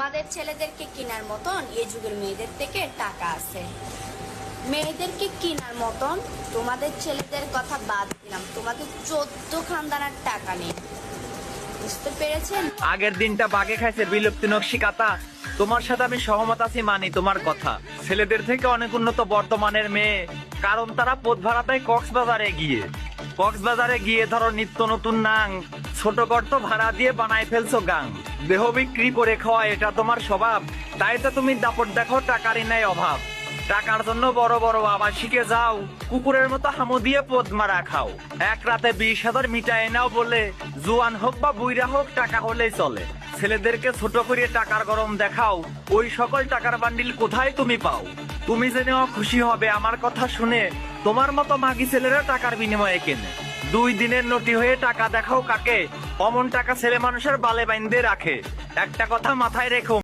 আমাদের ছেলেদেরকে কেনার মতন এই যুগের মেয়েদের থেকে টাকা আছে। মেয়েদেরকে কেনার মতন তোমাদের ছেলেদের কথা বাদ দিলাম, তোমাদের 14 খানদানের টাকা নেই। বুঝতে পেরেছেন? আগের দিনটা বাগে খাইছে বিলুপ্তি নকশিকাতা। তোমার সাথে আমি সহমত আছি, মানি তোমার কথা। ছেলেদের থেকে অনেক উন্নত বর্তমানের মেয়ে, কারণ তারা পথ ভাড়া পায় কক্সবাজারে গিয়ে ধরো নিত্য নতুন নাং, ছোট গর্ত ভাড়া দিয়ে বানায় ফেলছো গাং। দেহ বিক্রি করে খাওয়া এটা তোমার স্বভাব, তাই তো তুমি দাপট দেখো টাকারই নাই অভাব। টাকার জন্য বড় বড় আবাসিকে যাও, কুকুরের মতো হামু দিয়ে পদ মারা খাও। এক রাতে 20,000 মিটায় নাও বলে, জোয়ান হোক বা বুইরা হোক টাকা হলেই চলে। ছেলেদেরকে ছোট করে টাকার গরম দেখাও, ওই সকল টাকার বান্ডিল কোথায় তুমি পাও? তুমি জেনে খুশি হবে আমার কথা শুনে, তোমার মতো মাগি ছেলেরা টাকার বিনিময়ে কেনে। 2 দিনের নটি হয়ে টাকা দেখাও কাকে, অমন টাকা ছেলে মানুষের বালে বাইন্দে রাখে। একটা কথা মাথায় রেখো,